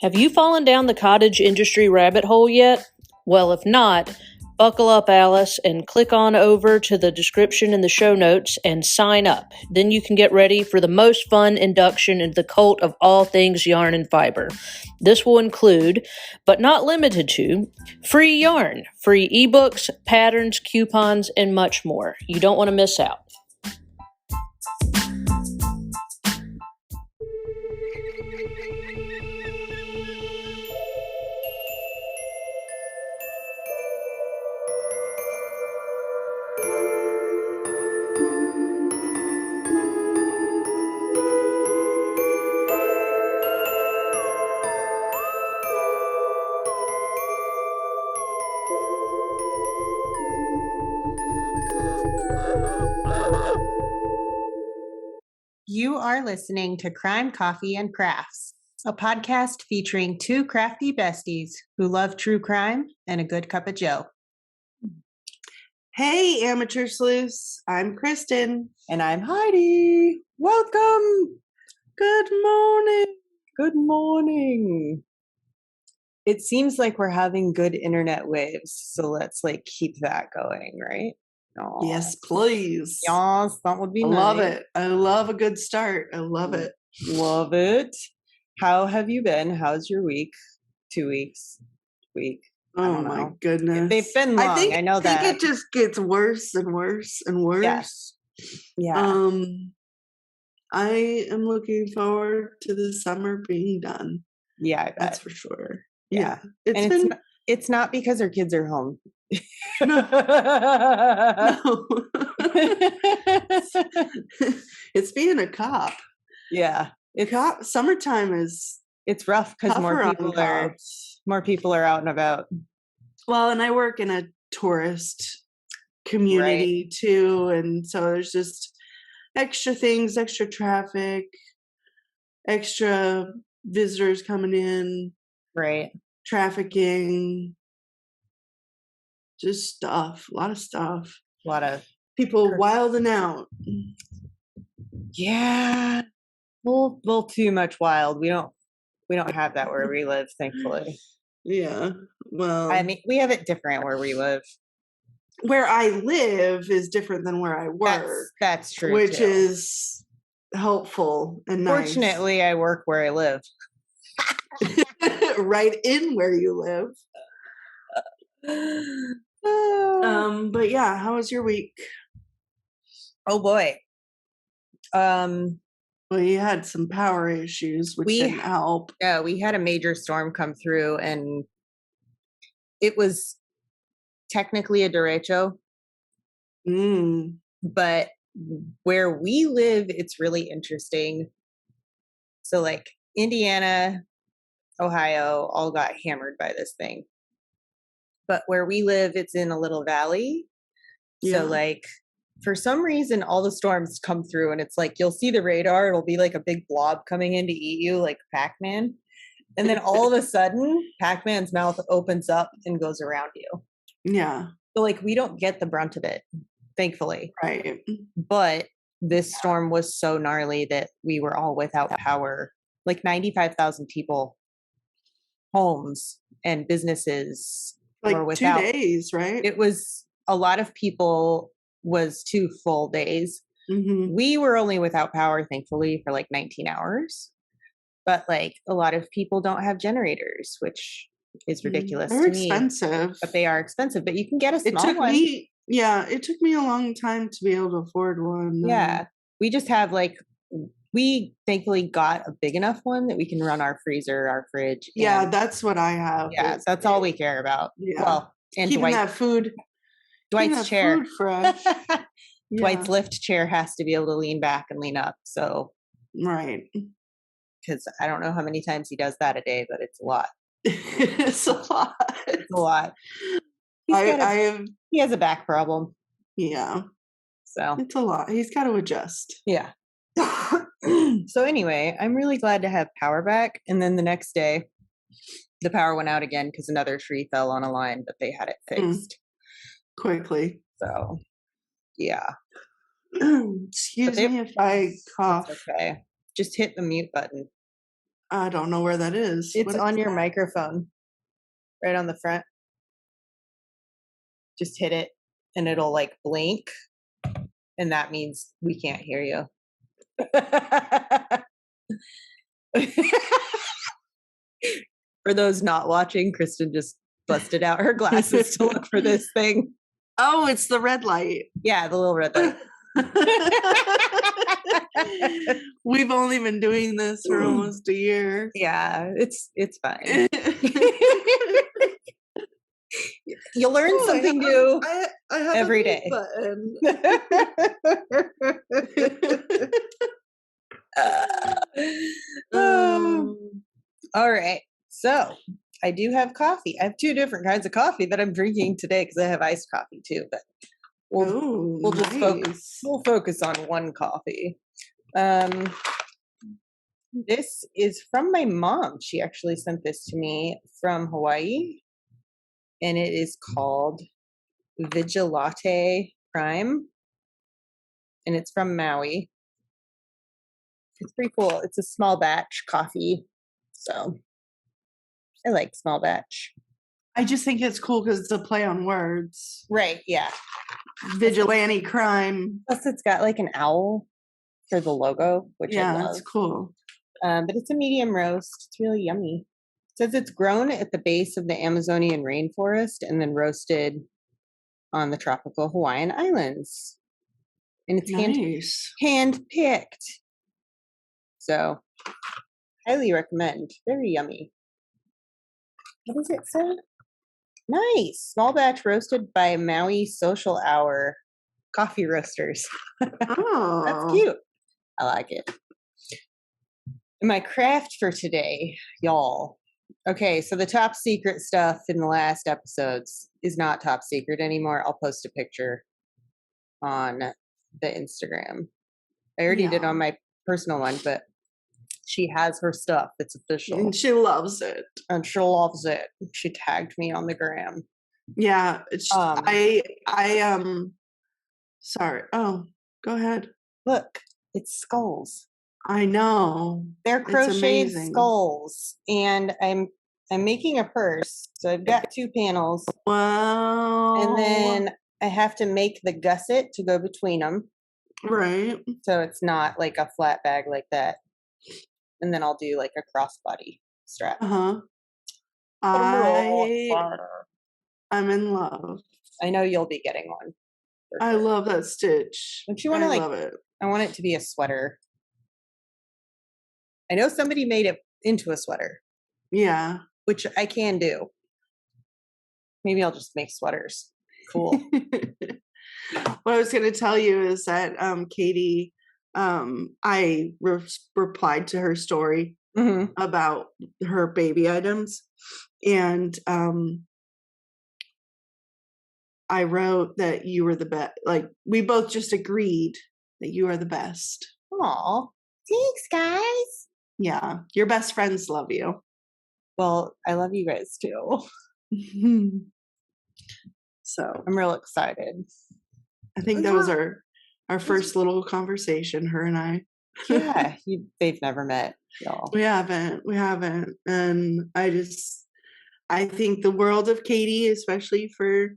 Have you fallen down the cottage industry rabbit hole yet? Well, if not, buckle up, Alice, and click on over to the description in the show notes and sign up. Then you can get ready for the most fun induction into the cult of all things yarn and fiber. This will include, but not limited to, free yarn, free ebooks, patterns, coupons, and much more. You don't want to miss out. You are listening to Crime, Coffee, and Crafts, a podcast featuring two crafty besties who love true crime and a good cup of joe. Hey, amateur sleuths. I'm Kristen. And I'm Heidi. Welcome. Good morning. Good morning. It seems like we're having good internet waves, so let's keep that going, right? Aww. Yes, please. Yes, that would be nice. Love it. I love a good start. I love it. Love it. How have you been? How's your week? 2 weeks? Week? Oh my goodness. They've been long. I know that. I think it just gets worse and worse and worse. Yes. Yeah. I am looking forward to the summer being done. Yeah, I bet. That's for sure. Yeah. It's not because our kids are home. No. It's being a cop. Yeah. Summertime it's rough because more people are out and about. Well, and I work in a tourist community too, and so there's just extra things, extra traffic, extra visitors coming in, right? Trafficking, just a lot of stuff, a lot of people wilding out. Yeah, a little too much wild. We don't have that where we live, thankfully. Yeah, well, I mean, we have it different where we live. Where I live is different than where I work. That's true, which is helpful and nice. Fortunately, I work where I live. Right in where you live. But yeah, how was your week? Oh boy. Well, you had some power issues, which didn't help. Yeah, we had a major storm come through, and it was technically a derecho. But where we live, it's really interesting. So, Indiana, Ohio, all got hammered by this thing. But where we live, it's in a little valley. Yeah. So, for some reason, all the storms come through and it's you'll see the radar. It'll be a big blob coming in to eat you, like Pac-Man. And then all of a sudden, Pac-Man's mouth opens up and goes around you. Yeah. So we don't get the brunt of it, thankfully. Right. But this storm was so gnarly that we were all without power. 95,000 people, homes and businesses were without. 2 days, right? It was a lot of people. Was 2 full days. Mm-hmm. We were only without power, thankfully, for 19 hours. But a lot of people don't have generators, which is ridiculous. They're expensive. But they are expensive. But you can get a small one. It took me a long time to be able to afford one. Yeah. We just have we thankfully got a big enough one that we can run our freezer, our fridge. Yeah, that's what I have. Yeah, that's all we care about. Yeah. Well, and keeping that food. Dwight's chair. Food fresh. Dwight's lift chair has to be able to lean back and lean up. So, right. Because I don't know how many times he does that a day, but it's a lot. It's a lot. It's a lot. He has a back problem. Yeah. So it's a lot. He's got to adjust. Yeah. So anyway, I'm really glad to have power back. And then the next day, the power went out again because another tree fell on a line, but they had it fixed. Quickly. So, yeah. Excuse me if I cough. Okay. Just hit the mute button. I don't know where that is. It's What is on your that? microphone, right on the front. Just hit it and it'll like blink. And that means we can't hear you. For those not watching, Kristen just busted out her glasses to look for this thing. Oh, it's the red light. Yeah, the little red light. We've only been doing this for almost a year. Yeah, it's fine. You'll learn Oh, something new I have every a mute day. button. All right. So I do have coffee. I have two different kinds of coffee that I'm drinking today because I have iced coffee too. But we'll just nice. focus on one coffee. This is from my mom. She actually sent this to me from Hawaii, and it is called Vigilate Prime, and it's from Maui. It's pretty cool. It's a small batch coffee, so I like small batch. I just think it's cool because it's a play on words. Right, yeah. Vigilante crime. Plus, it's got like an owl for the logo, which I Yeah, love. that's cool. But it's a medium roast. It's really yummy. It says it's grown at the base of the Amazonian rainforest and then roasted on the tropical Hawaiian Islands. And it's Nice. hand picked. So, highly recommend. Very yummy. What does it say? Nice. Small batch roasted by Maui Social Hour Coffee Roasters. Oh, That's cute. I like it. And my craft for today, y'all. Okay, so the top secret stuff in the last episodes is not top secret anymore. I'll post a picture on the Instagram. I already did Yeah. on my personal one, but she has her stuff. It's official. And she loves it. And she loves it. She tagged me on the gram. Yeah, it's, sorry. Oh, go ahead. Look, it's skulls. I know. They're It's crocheted amazing. skulls, and I'm making a purse. So I've got 2 panels, Wow. and then I have to make the gusset to go between them, Right. so it's not like a flat bag like that. And then I'll do like a crossbody strap. Uh-huh. I'm in love. I know you'll be getting one. for I sure. love that stitch. Don't you wanna, I like- love it. I want it to be a sweater. I know somebody made it into a sweater, Yeah. which I can do. Maybe I'll just make sweaters. Cool. What I was going to tell you is that Katie, I replied to her story hmm about her baby items, and I wrote that you were the best. Like, we both just agreed that you are the best. Aw, thanks, guys. Yeah, your best friends love you. Well, I love you guys too. So I'm real excited. I think that was our first little conversation, her and I. Yeah, they've never met, y'all. We haven't, and I think the world of Katie, especially for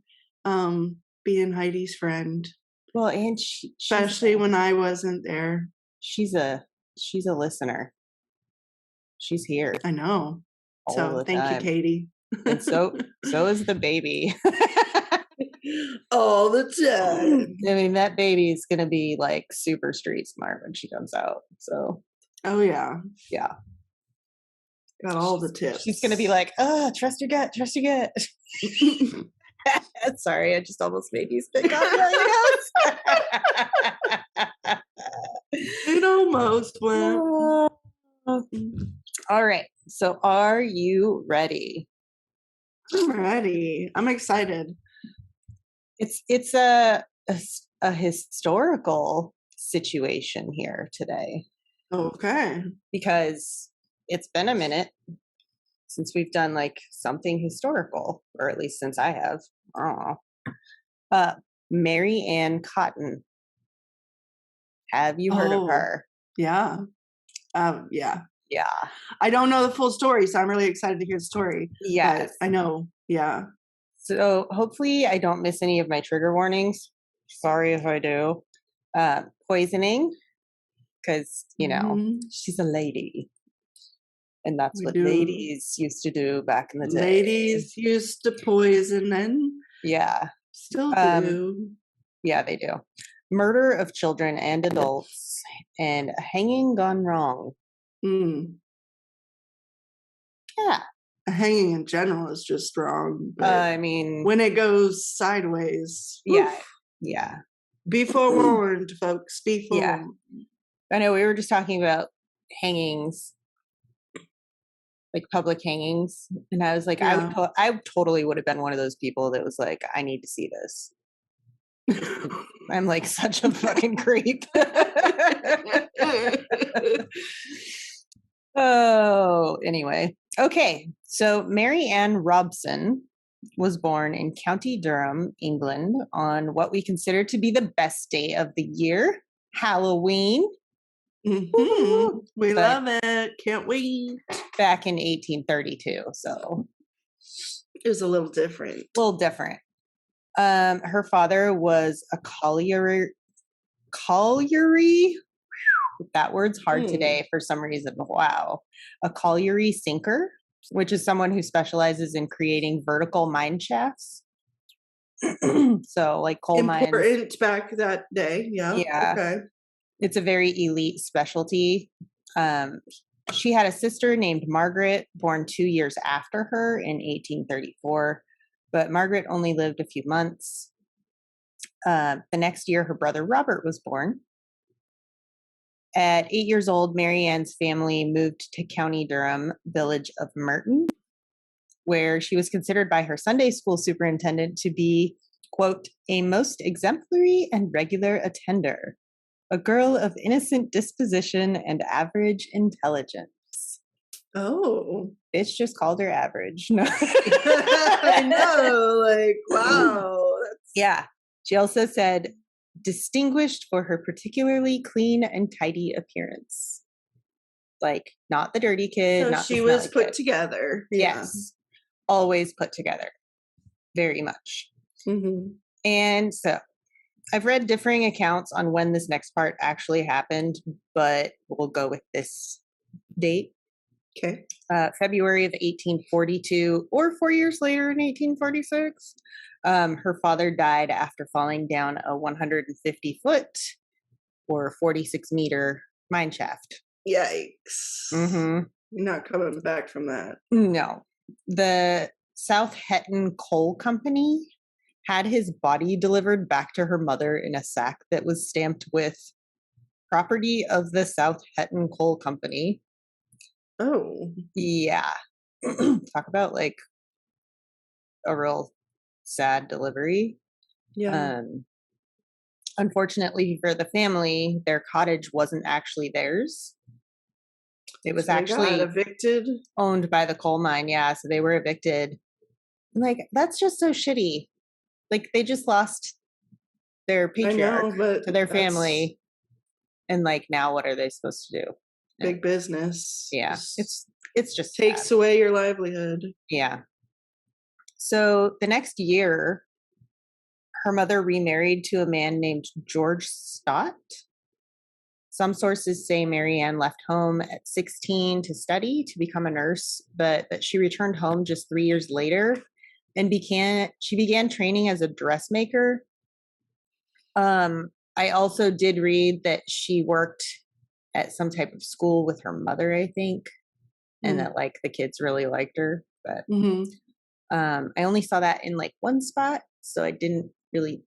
being Heidi's friend, Well, and especially when I wasn't there. she's a listener. She's here I know. all So the thank you, time. Katie. And so is the baby. all the time. I mean, that baby is gonna be like super street smart when she comes out. So Oh yeah, yeah, got all the tips. she's gonna be like, trust your gut, trust your gut. Sorry, I just almost made you spit coffee. It almost went. All right. So, are you ready? I'm ready. I'm excited. It's a historical situation here today Okay. because it's been a minute since we've done like something historical, or at least since I have. Mary Ann Cotton. Have you heard of Oh. her? Yeah. Yeah. Yeah. I don't know the full story, so I'm really excited to hear the story. Yes. But I know, yeah. So hopefully I don't miss any of my trigger warnings. Sorry if I do. Poisoning, because, Mhm. she's a lady. And that's We what do. ladies used to do back in the day. Ladies used to poison and Yeah. still Um, do. Yeah, they do. Murder of children and adults and a hanging gone wrong. Mm. Yeah. Hanging in general is just wrong, but I mean, when it goes sideways, yeah. oof, Yeah. be forewarned, folks. Be Yeah. forewarned. I know we were just talking about hangings, like public hangings. And I was like, Yeah. I totally would have been one of those people that was like, I need to see this. I'm like such a fucking creep. Oh, anyway. Okay. So Mary Ann Robson was born in County Durham, England, on what we consider to be the best day of the year, Halloween. Mhm. We But love it. Can't wait. back in 1832, so It was a little different. a little different. Her father was a colliery. That word's hard today for some reason. Wow. A colliery sinker, which is someone who specializes in creating vertical mine shafts. So, like coal mines. Important back that day. Yeah. Yeah. Okay. It's a very elite specialty. She had a sister named Margaret, born 2 years after her in 1834, but Margaret only lived a few months. The next year, her brother Robert was born. At 8 years old, Mary Ann's family moved to County Durham, village of Merton, where she was considered by her Sunday school superintendent to be, quote, a most exemplary and regular attender, a girl of innocent disposition and average intelligence. Oh. Bitch just called her average. No. I know. Like, wow. Yeah. She also said, distinguished for her particularly clean and tidy appearance. Like, not the dirty kid. So not the she was smelly put kid. together. Yeah. Yes. Always put together. Very much. Mm-hmm. And so I've read differing accounts on when this next part actually happened, but we'll go with this date. Okay. February of 1842, or 4 years later in 1846. Her father died after falling down a 150-foot or 46-meter mine shaft. Yikes. Mm-hmm. You're not coming back from that. No. The South Hetton Coal Company had his body delivered back to her mother in a sack that was stamped with property of the South Hetton Coal Company. Oh. Yeah. Talk about like a real sad delivery. Yeah. Unfortunately for the family, their cottage wasn't actually theirs. It was So they actually got evicted. owned by the coal mine. Yeah, so they were evicted. Like, that's just so shitty. Like, they just lost their patriarch but to their that's family. And like, now what are they supposed to do? big business. Yeah, it's just takes sad. away your livelihood. Yeah. So the next year, her mother remarried to a man named George Stott. Some sources say Mary Ann left home at 16 to study to become a nurse, but that she returned home just 3 years later and began training as a dressmaker. I also did read that she worked at some type of school with her mother, I think, and that like the kids really liked her. But I only saw that in like one spot, so I didn't really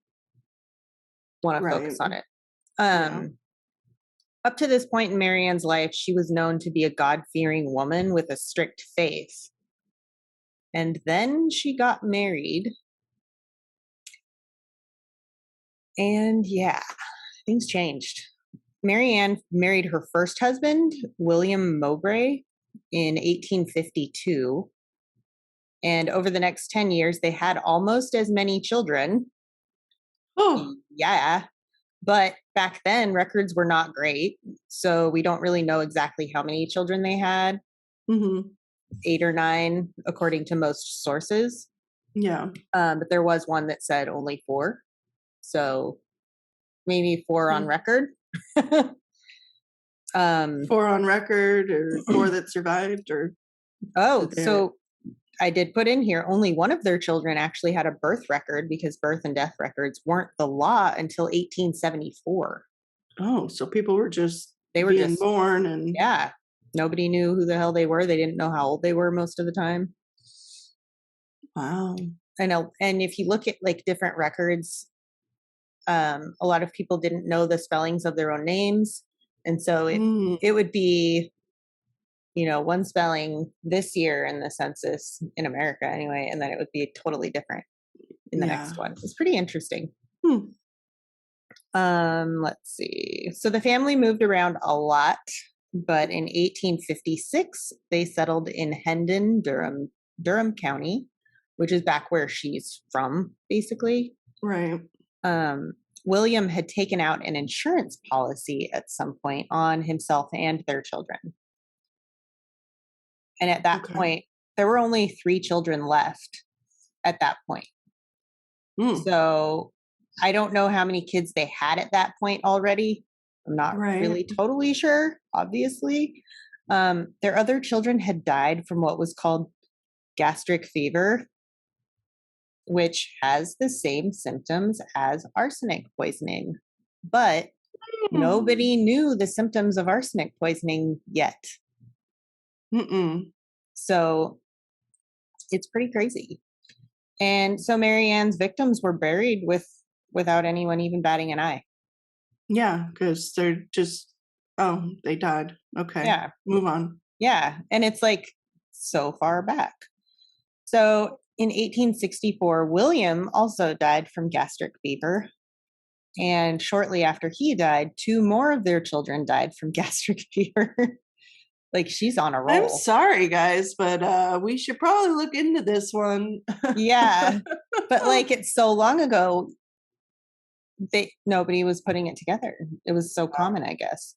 want to focus on it. Up to this point in Mary Ann's life, she was known to be a God-fearing woman with a strict faith. And then she got married. And yeah, things changed. Mary Ann married her first husband, William Mowbray, in 1852. And over the next 10 years, they had almost as many children. Oh. Yeah. But back then, records were not great. So we don't really know exactly how many children they had, Hmm. 8 or 9, according to most sources. Yeah. But there was one that said only 4. So maybe 4 on Hmm. record. 4 on record, or 4 that survived, or Oh, did they- so I did put in here only one of their children actually had a birth record, because birth and death records weren't the law until 1874. oh, so people were just They were being just, born, and yeah, nobody knew who the hell they were. They didn't know how old they were most of the time. wow. I know. And if you look at like different records, a lot of people didn't know the spellings of their own names. And so Mm, it would be, one spelling this year in the census in America anyway, and then it would be totally different in the yeah. next one. It's pretty interesting. Hmm. Let's see. So the family moved around a lot, but in 1856 they settled in Hendon, Durham County, which is back where she's from, basically. Right. William had taken out an insurance policy at some point on himself and their children. And at that Okay. point, there were only 3 children left at that point. Mm, So I don't know how many kids they had at that point already. I'm not Right. really totally sure, obviously. Their other children had died from what was called gastric fever, which has the same symptoms as arsenic poisoning. But nobody knew the symptoms of arsenic poisoning yet. Mm-mm. So it's pretty crazy. And so Mary Ann's victims were buried without anyone even batting an eye. Yeah, because they're just, oh, they died. Okay. Yeah. Move on. Yeah. And it's like so far back. So in 1864, William also died from gastric fever. And shortly after he died, 2 more of their children died from gastric fever. Like, she's on a roll. I'm sorry, guys, but we should probably look into this one. Yeah. But like, it's so long ago, nobody was putting it together. It was so common, I guess.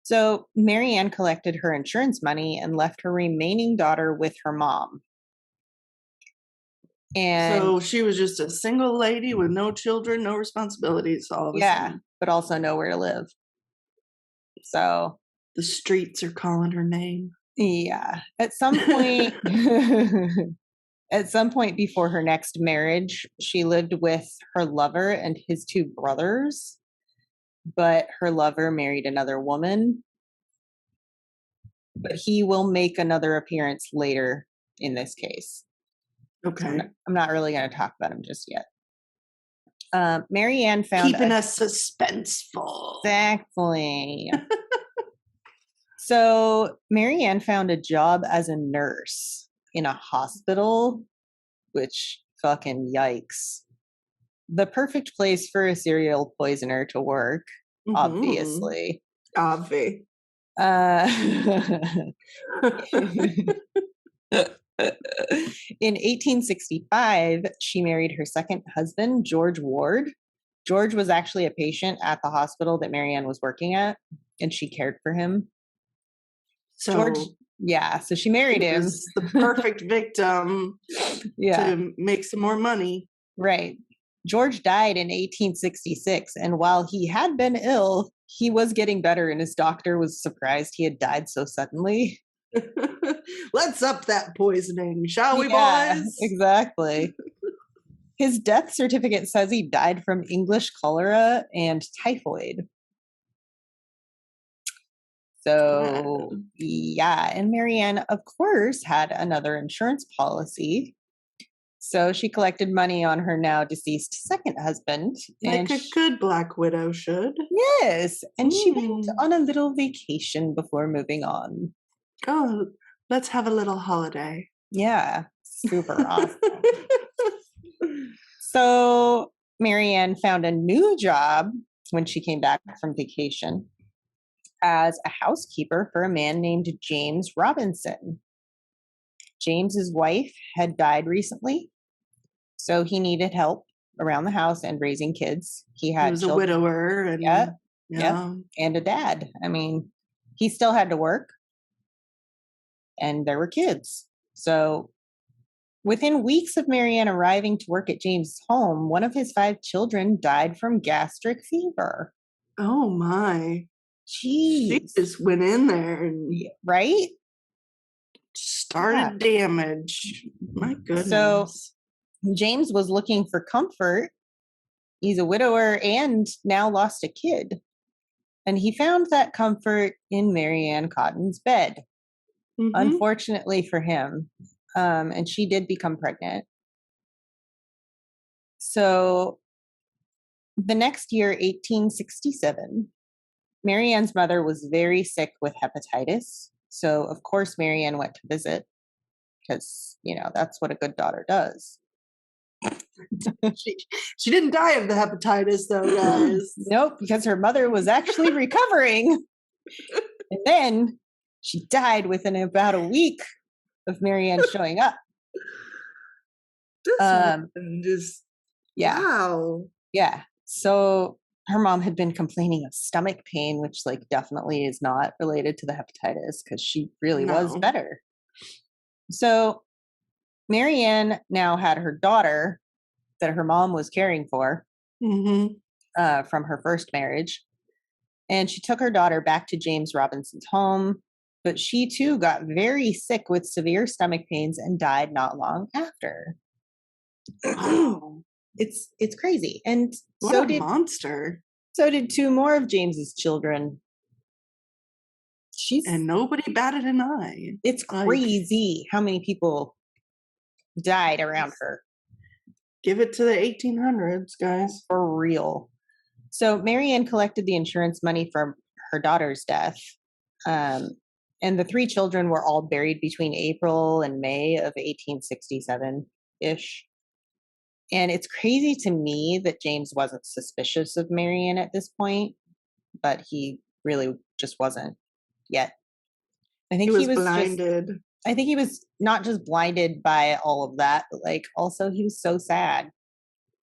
So Mary Ann collected her insurance money and left her remaining daughter with her mom. And So she was just a single lady with no children, no responsibilities, all of a yeah, sudden. but also nowhere to live. So The streets are calling her name. yeah, at some point, before her next marriage, she lived with her lover and his 2 brothers, but her lover married another woman. But he will make another appearance later in this case. So Okay. I'm not really going to talk about him just yet. Mary Ann found Keeping us suspenseful. exactly. So Mary Ann found a job as a nurse in a hospital, which fucking yikes. The perfect place for a serial poisoner to work, Mhm. obviously. Obvi. In 1865, she married her second husband, George Ward. George was actually a patient at the hospital that Mary Ann was working at, and she cared for him. So George, yeah, so she married he him. was the perfect victim Yeah, to make some more money. right. George died in 1866, and while he had been ill, he was getting better, and his doctor was surprised he had died so suddenly. Let's up that poisoning, shall we, Yeah, boys? exactly. His death certificate says he died from English cholera and typhoid. So, yeah, and Mary Ann, of course, had another insurance policy. So she collected money on her now deceased second husband. Like a good Black Widow should. Yes, and she went Mm. on a little vacation before moving on. Oh, let's have a little holiday. Yeah, super awesome. So Mary Ann found a new job when she came back from vacation as a housekeeper for a man named James Robinson. James's wife had died recently, so he needed help around the house and raising kids. He He had was a children. widower, and Yep. yeah. And a dad. I mean, he still had to work, and there were kids. So within weeks of Marianne arriving to work at James' home, one of his 5 children died from gastric fever. Oh my. She Jeez. just went in there and Right? started damage. My goodness. So James was looking for comfort. He's a widower and now lost a kid. And he found that comfort in Marianne Cotton's bed, Mhm. unfortunately for him. And she did become pregnant. So the next year, 1867, Marianne's mother was very sick with hepatitis. So, of course, Marianne went to visit because, that's what a good daughter does. She didn't die of the hepatitis, though, guys. Nope, because her mother was actually recovering. And then she died within about a week of Marianne showing up. This Um, woman just Yeah. wow. Yeah. So her mom had been complaining of stomach pain, which definitely is not related to the hepatitis because she really was No. better. So Marianne now had her daughter that her mom was caring for Mm-hmm. from her first marriage. And she took her daughter back to James Robinson's home, but she too got very sick with severe stomach pains and died not long after. Wow. It's crazy. And What so a did monster. so did 2 more of James's children. And nobody batted an eye. It's like- crazy how many people died around her. Give it to the 1800s, guys. For real. So Marianne collected the insurance money from her daughter's death. And the 3 children were all buried between April and May of 1867-ish. And it's crazy to me that James wasn't suspicious of Marianne at this point, but he really just wasn't yet. I think He was blinded. I think he was not just blinded by all of that, but also he was so sad,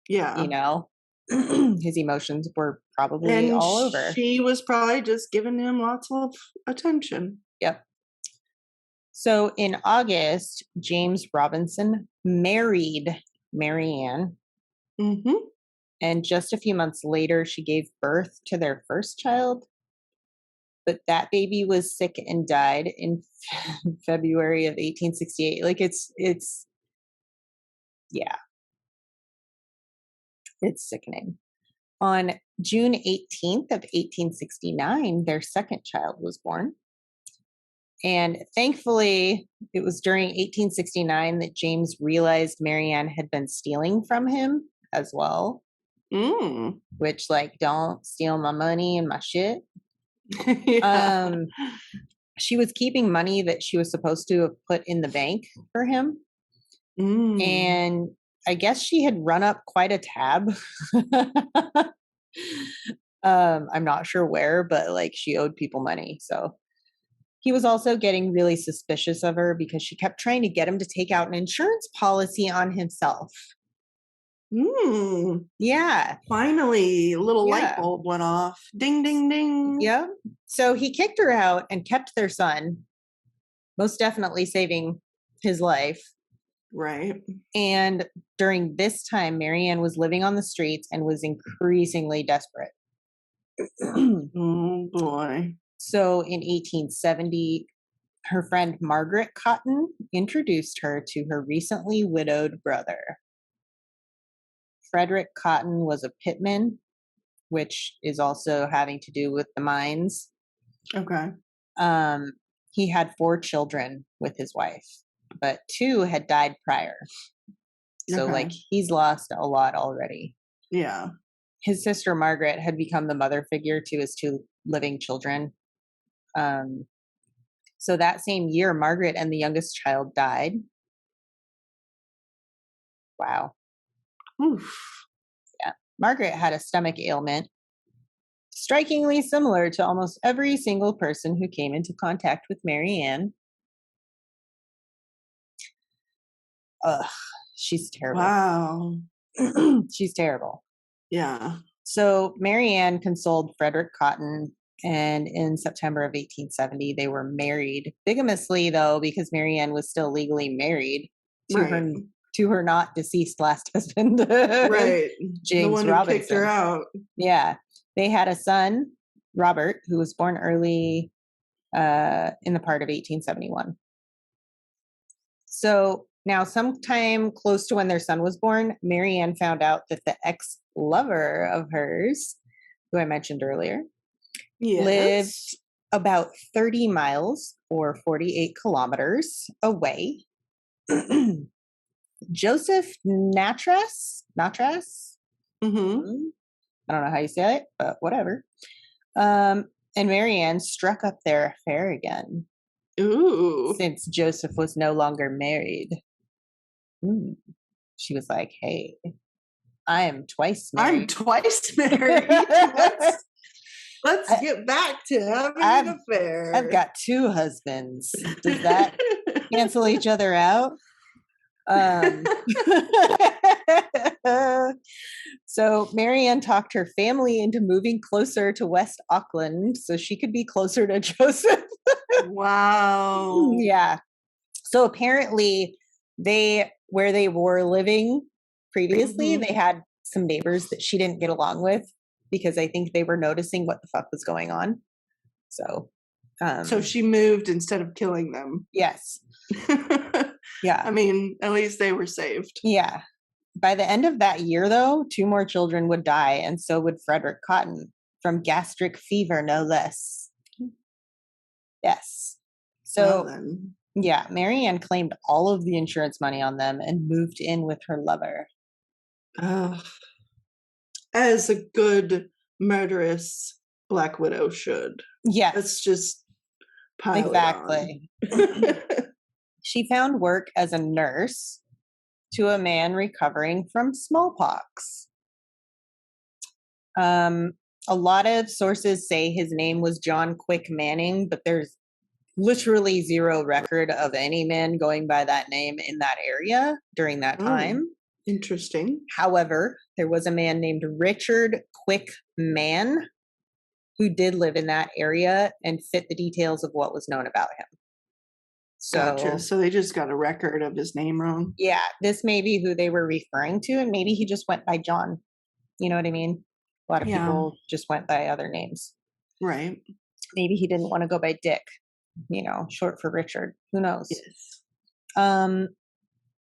Yeah. His emotions were probably And all over. she was probably just giving him lots of attention. Yep. So in August, James Robinson married Marianne, Mm-hmm. and just a few months later, she gave birth to their first child. But that baby was sick and died in February of 1868. It's sickening. On June 18th of 1869, their second child was born. And thankfully, it was during 1869 that James realized Marianne had been stealing from him as well. Mm. Which, don't steal my money and my shit. Yeah. She was keeping money that she was supposed to have put in the bank for him. Mm. And I guess she had run up quite a tab. I'm not sure where, but she owed people money. So he was also getting really suspicious of her because she kept trying to get him to take out an insurance policy on himself. Mm. Yeah. Finally, a little Yeah. light bulb went off. Ding, ding, ding. Yeah. So he kicked her out and kept their son, most definitely saving his life. Right. And during this time, Marianne was living on the streets and was increasingly desperate. Oh, boy. So in 1870, her friend Margaret Cotton introduced her to her recently widowed brother. Frederick Cotton was a pitman, which is also having to do with the mines. Okay. He had 4 children with his wife, but 2 had died prior. So Okay. he's lost a lot already. Yeah. His sister Margaret had become the mother figure to his 2 living children. So that same year, Margaret and the youngest child died. Wow. Oof. Margaret had a stomach ailment, strikingly similar to almost every single person who came into contact with Marianne. Ugh, she's terrible. Wow. She's terrible. Yeah. So Marianne consoled Frederick Cotton, and in September of 1870, they were married bigamously, though, because Marianne was still legally married Right. to her not deceased last husband, Right. The James one who kicked her Robinson. out. Yeah, they had a son, Robert, who was born early in the part of 1871. So now, sometime close to when their son was born, Marianne found out that the ex-lover of hers, who I mentioned earlier, lived Yes. about 30 miles or 48 kilometers away. Joseph Natras? Mm-hmm. I don't know how you say it, but whatever. And Marianne struck up their affair again Ooh. since Joseph was no longer married. She was like, hey, I am twice I'm married. twice married. Let's get back to having an affair. I've got two husbands. Does that cancel each other out? So Marianne talked her family into moving closer to West Auckland so she could be closer to Joseph. Wow. Yeah. So apparently where they were living previously, they had some neighbors that she didn't get along with because I think they were noticing what the fuck was going on. So she moved instead of killing them. Yes. Yeah. I mean, at least they were saved. Yeah. By the end of that year, though, 2 more children would die, and so would Frederick Cotton from gastric fever, no less. Yes. So, yeah, Marianne claimed all of the insurance money on them and moved in with her lover. As a good murderous Black Widow should. Yes. Let's just pile exactly. She found work as a nurse to a man recovering from smallpox. A lot of sources say his name was John Quick Manning, but there's literally zero record of any man going by that name in that area during that time. Interesting. However, there was a man named Richard Quick Mann who did live in that area and fit the details of what was known about him. So, gotcha. So they just got a record of his name wrong. Yeah, this may be who they were referring to, and maybe he just went by John. You know what I mean? A lot of people just went by other names. Right. Maybe he didn't want to go by Dick, short for Richard. Who knows? Yes.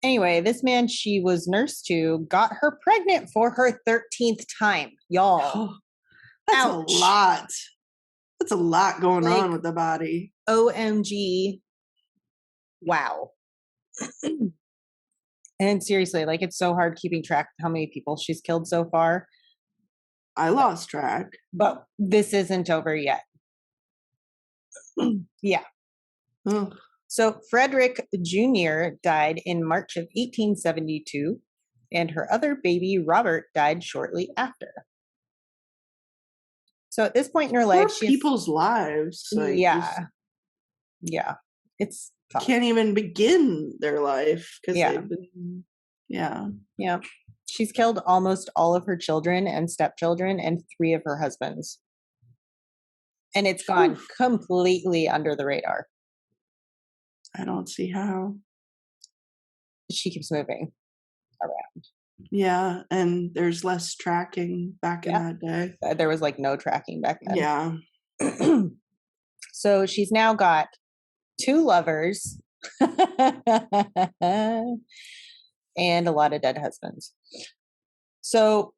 Anyway, this man she was nursed to got her pregnant for her 13th time, y'all. That's a lot. That's a lot going on with the body. OMG. Wow. And seriously, it's so hard keeping track of how many people she's killed so far. I lost track. But this isn't over yet. Yeah. Oh. So Frederick Jr. died in March of 1872, and her other baby, Robert, died shortly after. So at this point in her life, she's people's lives. Yeah. It's tough. Can't even begin their life because they've been. Yeah. She's killed almost all of her children and stepchildren and 3 of her husbands. And it's gone completely under the radar. I don't see how. She keeps moving around. Yeah, and there's less tracking back in that day. There was no tracking back then. Yeah. So she's now got 2 lovers and a lot of dead husbands. So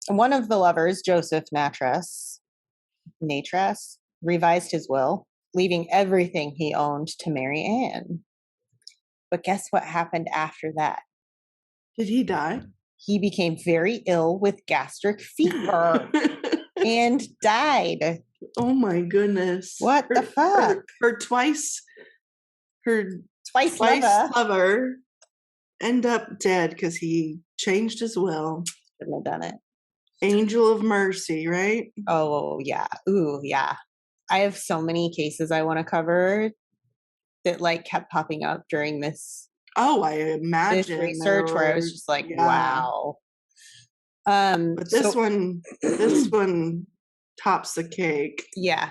one of the lovers, Joseph Natras, revised his will, leaving everything he owned to Marianne. But guess what happened after that? Did he die? He became very ill with gastric fever and died. Oh my goodness. What the fuck? Her twice lover end up dead because he changed his will. Shouldn't have done it. Angel of mercy, right? Oh, yeah. Ooh, yeah. I have so many cases I want to cover that kept popping up during this. Oh, I this imagine there research where I was were, just like, yeah. wow. But this one tops the cake. Yeah.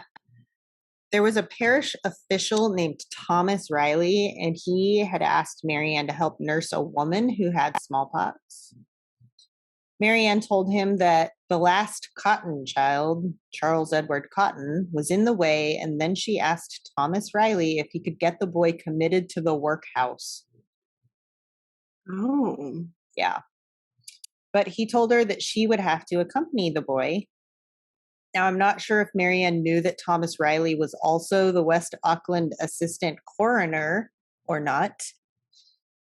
There was a parish official named Thomas Riley, and he had asked Marianne to help nurse a woman who had smallpox. Marianne told him that the last Cotton child, Charles Edward Cotton, was in the way, and then she asked Thomas Riley if he could get the boy committed to the workhouse. Oh. Yeah. But he told her that she would have to accompany the boy. Now, I'm not sure if Marianne knew that Thomas Riley was also the West Auckland assistant coroner or not.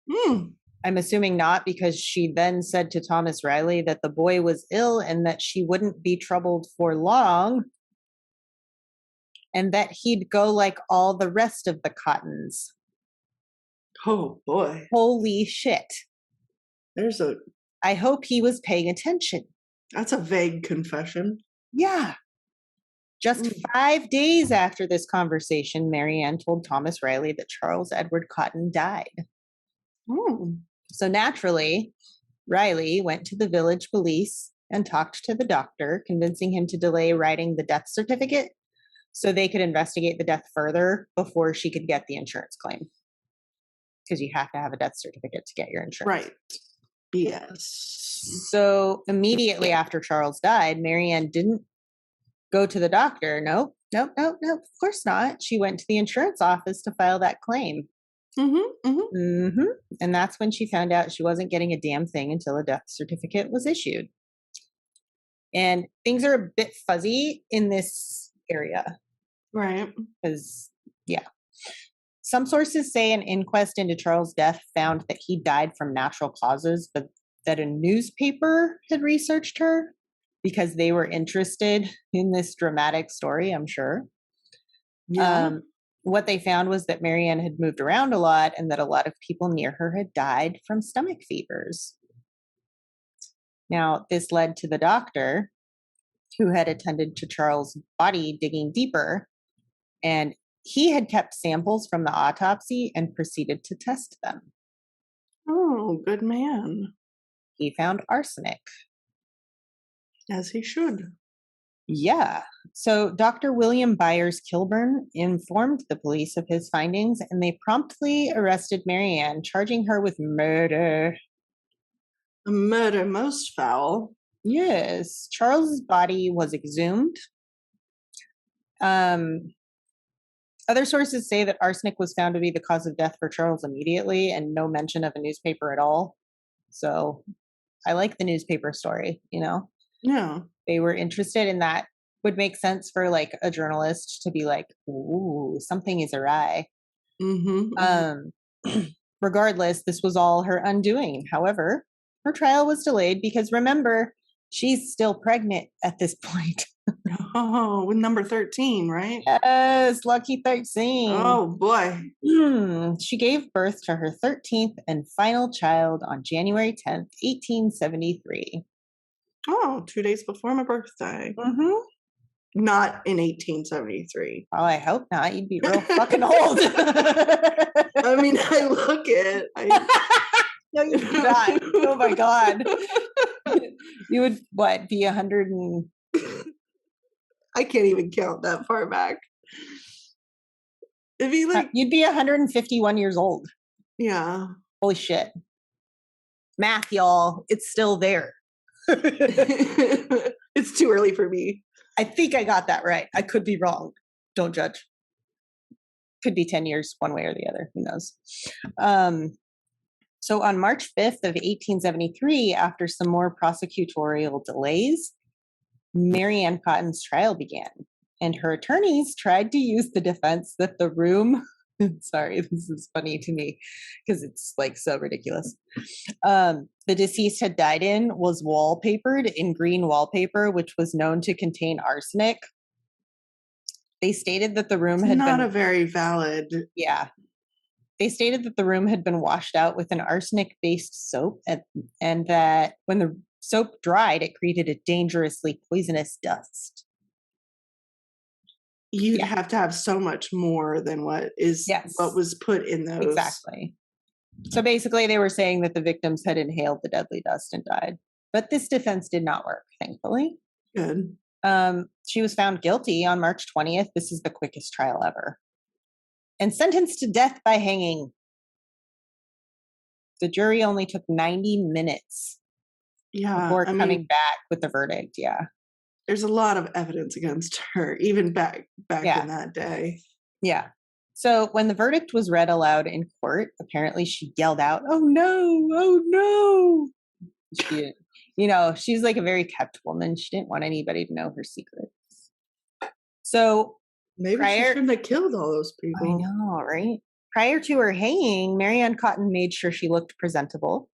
Hmm. I'm assuming not, because she then said to Thomas Riley that the boy was ill and that she wouldn't be troubled for long, and that he'd go like all the rest of the Cottons. Oh boy. Holy shit. I hope he was paying attention. That's a vague confession. Yeah. Just 5 days after this conversation, Marianne told Thomas Riley that Charles Edward Cotton died. Oh. So naturally, Riley went to the village police and talked to the doctor, convincing him to delay writing the death certificate so they could investigate the death further before she could get the insurance claim. Because you have to have a death certificate to get your insurance. Right. Yes. So immediately after Charles died, Marianne didn't go to the doctor. Nope, of course not. She went to the insurance office to file that claim. And that's when she found out she wasn't getting a damn thing until a death certificate was issued. And things are a bit fuzzy in this area. Right. Because, yeah. Some sources say an inquest into Charles' death found that he died from natural causes, but that a newspaper had researched her because they were interested in this dramatic story, I'm sure. Yeah. What they found was that Marianne had moved around a lot and that a lot of people near her had died from stomach fevers. Now, this led to the doctor who had attended to Charles' body digging deeper, and he had kept samples from the autopsy and proceeded to test them. Oh, good man. He found arsenic. As he should. Yeah. So Dr. William Byers Kilburn informed the police of his findings, and they promptly arrested Marianne, charging her with murder. A murder most foul. Yes. Charles's body was exhumed. Other sources say that arsenic was found to be the cause of death for Charles immediately, and no mention of a newspaper at all. So I like the newspaper story, you know? Yeah. They were interested in that. Would make sense for like a journalist to be like, ooh, something is awry. Regardless, this was all her undoing. However, her trial was delayed because remember, she's still pregnant at this point. Oh, with number 13, right? Yes, lucky 13. Oh boy. She gave birth to her 13th and final child on January 10th, 1873. Oh, 2 days before my birthday. Mm-hmm. Not in 1873. Oh, I hope not. You'd be real fucking old. I mean, I look it. No, you would not. Oh my God. You would, what, be 100 and... I can't even count that far back. It'd be like... You'd be 151 years old. Yeah. Holy shit. Math, y'all. It's still there. It's too early for me. I think I got that right. I could be wrong. Don't judge. Could be 10 years one way or the other. Who knows? So on March 5th of 1873, after some more prosecutorial delays, Marianne Cotton's trial began, and her attorneys tried to use the defense that the room sorry, this is funny to me because it's like so ridiculous. The deceased had died in was wallpapered in green wallpaper, which was known to contain arsenic. They stated that the room had not been a very valid. Yeah. They stated that the room had been washed out with an arsenic-based soap, and that when the soap dried, it created a dangerously poisonous dust. You'd have to have so much more than what is what was put in those. Exactly. So basically, they were saying that the victims had inhaled the deadly dust and died. But this defense did not work, thankfully. Good. She was found guilty on March 20th. This is the quickest trial ever. And sentenced to death by hanging. The jury only took 90 minutes before coming back with the verdict. Yeah. There's a lot of evidence against her, even back Yeah. in that day. Yeah. So when the verdict was read aloud in court, apparently she yelled out, "Oh no, oh no." She, she's like a very kept woman. She didn't want anybody to know her secrets. So Maybe she shouldn't have killed all those I people. know, right? Prior to her hanging, Marianne Cotton made sure she looked presentable,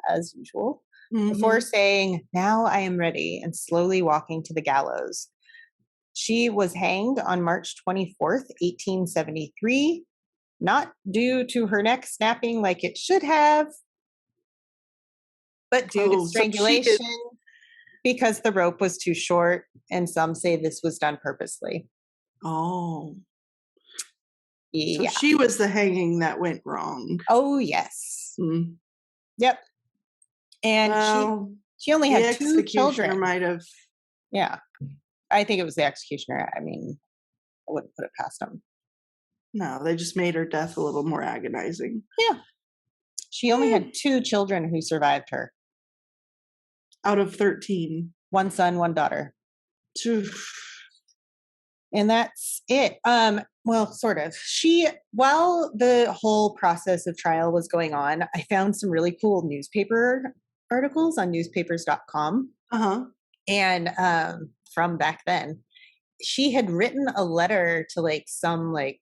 as usual, before saying, "Now I am ready," and slowly walking to the gallows. She was hanged on March 24th, 1873, not due to her neck snapping like it should have, but due to strangulation because the rope was too short, and some say this was done purposely. Oh. Yeah. So she was the hanging that went wrong. Oh, yes. Yep. And she only had 2 children. Might have. Yeah. I think it was the executioner. I mean, I wouldn't put it past him. No, they just made her death a little more agonizing. Yeah. She only had 2 children who survived her. Out of 13. 1 son, 1 daughter. And that's it. Well, sort of. While the whole process of trial was going on, I found some really cool newspaper articles on newspapers.com. And from back then, she had written a letter to like some like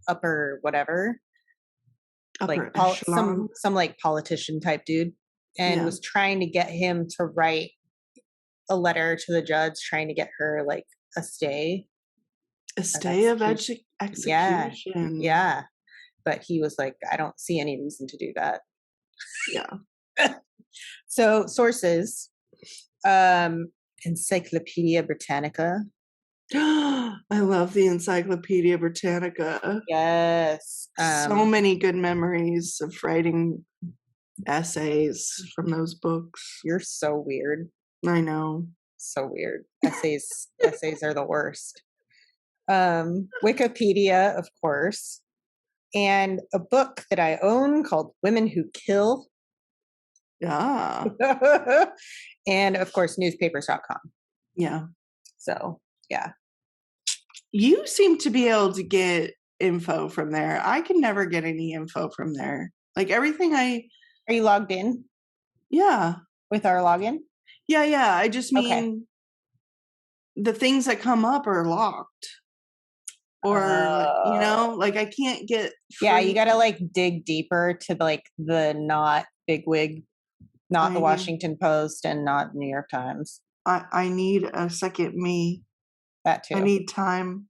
upper whatever, some like politician type dude, and was trying to get him to write a letter to the judge, trying to get her like a stay of execution. Yeah. But he was like, "I don't see any reason to do that." Yeah. So sources, Encyclopedia Britannica. I love the Encyclopedia Britannica. Yes. So many good memories of writing essays from those books. You're so weird. I know. So weird. Essays are the worst. Wikipedia, of course. And a book that I own called Women Who Kill. Yeah. And of course, newspapers.com. Yeah. So, yeah. You seem to be able to get info from there. I can never get any info from there. Like everything Are you logged in? Yeah. With our login? Yeah. I just mean the things that come up are locked. Or, like I can't get. Yeah, you got to like dig deeper to like the not bigwig, not the Washington Post and not New York Times. I need a second me. That too. I need time.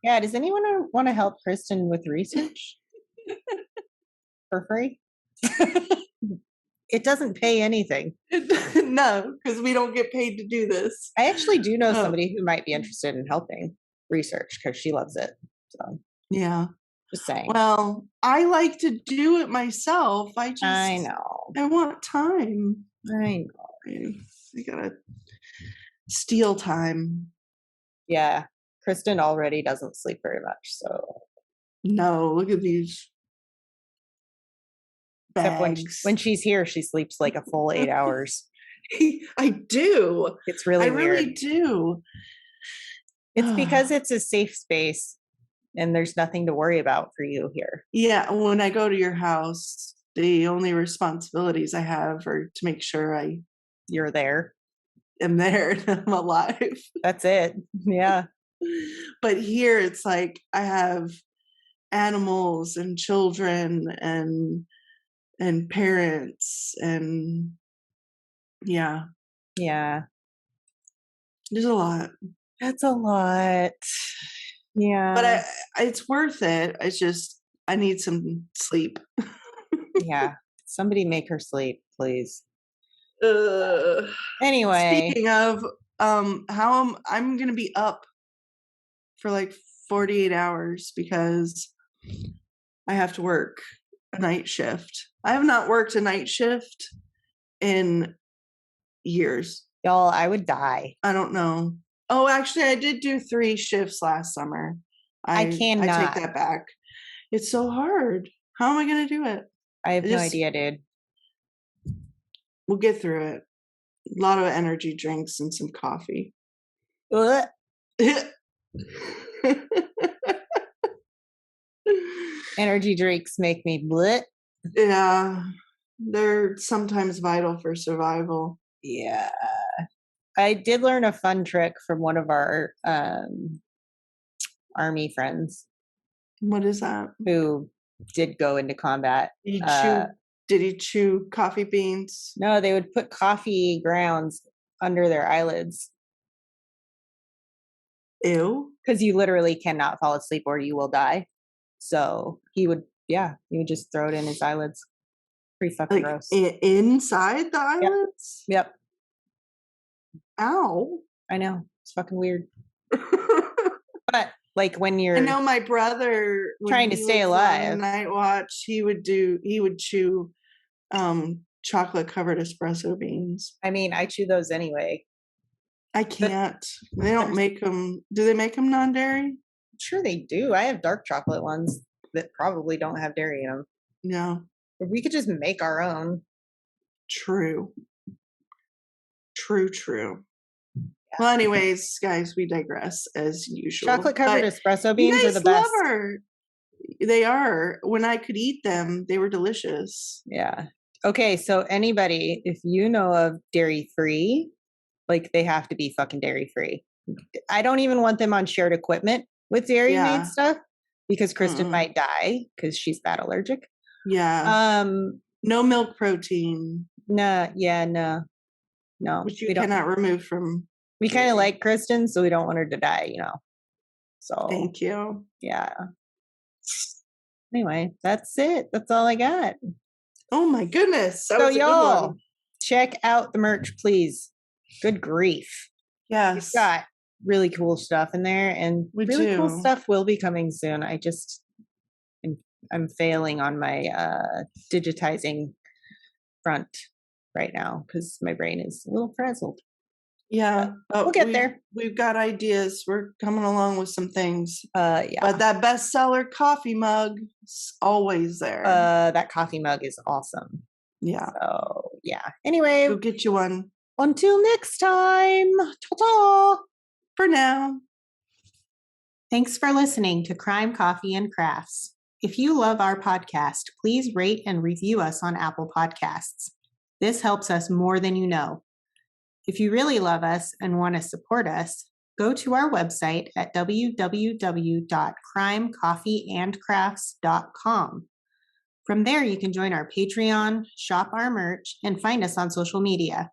Yeah. Does anyone want to help Kristen with research for free? It doesn't pay anything. No, because we don't get paid to do this. I actually do know somebody who might be interested in helping research because she loves it. So yeah. Just saying. Well, I like to do it myself. I know. I want time. I know. I gotta steal time. Yeah. Kristen already doesn't sleep very much, so. No, look at these bags. Except when she's here, she sleeps like a full 8 hours. I do. It's really weird. I really do. It's because it's a safe space and there's nothing to worry about for you here. Yeah. When I go to your house, the only responsibilities I have are to make sure you're there. I'm there and I'm alive. That's it. Yeah. But here it's like I have animals and children and parents and yeah. There's a lot. That's a lot. Yeah. But it's worth it. It's just I need some sleep. Yeah. Somebody make her sleep, please. Anyway. Speaking of how I'm gonna be up for like 48 hours because I have to work a night shift. I have not worked a night shift in years. Y'all, I would die. I don't know. Oh, actually, I did do 3 shifts last summer. I I cannot. take that back. It's so hard. How am I going to do it? I have no Just- idea, dude. We'll get through it. A lot of energy drinks and some coffee. Ugh. Energy drinks make me blit. Yeah, they're sometimes vital for survival. Yeah. I did learn a fun trick from one of our army friends What is that? who did go into combat. He Uh, Did he chew coffee beans? No, they would put coffee grounds under their eyelids Ew. because you literally cannot fall asleep or you will die. So he would just throw it in his eyelids. Pretty fucking Like gross. inside the eyelids? Yep, Ow. I know. It's fucking weird. But like when you're I know my brother when trying to he stay was on alive. Night watch, he would chew chocolate covered espresso beans. I mean, I chew those anyway. I can't. They don't make them. Do they make them non-dairy? Sure they do. I have dark chocolate ones that probably don't have dairy in them. No. But we could just make our own. True. True. Well, anyways, guys, we digress as usual. Chocolate covered But espresso you beans are guys the best. love her. They are. When I could eat them, they were delicious. Yeah. Okay, so anybody, if you know of dairy free, like they have to be fucking dairy free. I don't even want them on shared equipment with dairy Yeah. made stuff because Kristen Mm-mm. might die because she's that allergic. Yeah. No milk protein, No, which you we don't. cannot remove from. We kind of dairy. like Kristen, so we don't want her to die, So Thank you. yeah. Anyway, that's it. That's all I got. Oh my goodness. That So was a good y'all, one. check out the merch, please. Good grief. We've Yes. got really cool stuff in there, and We really cool do. stuff will be coming soon. I'm failing on my digitizing front right now because my brain is a little frazzled. Yeah. We'll get there. We've got ideas. We're coming along with some things. Yeah. But that bestseller coffee mug is always there. That coffee mug is awesome. Yeah. So yeah. Anyway, Go get you one until next time. Ta-ta. for now. Thanks for listening to Crime, Coffee, and Crafts. If you love our podcast, please rate and review us on Apple Podcasts. This helps us more than you know. If you really love us and want to support us, go to our website at www.crimecoffeeandcrafts.com. From there, you can join our Patreon, shop our merch, and find us on social media.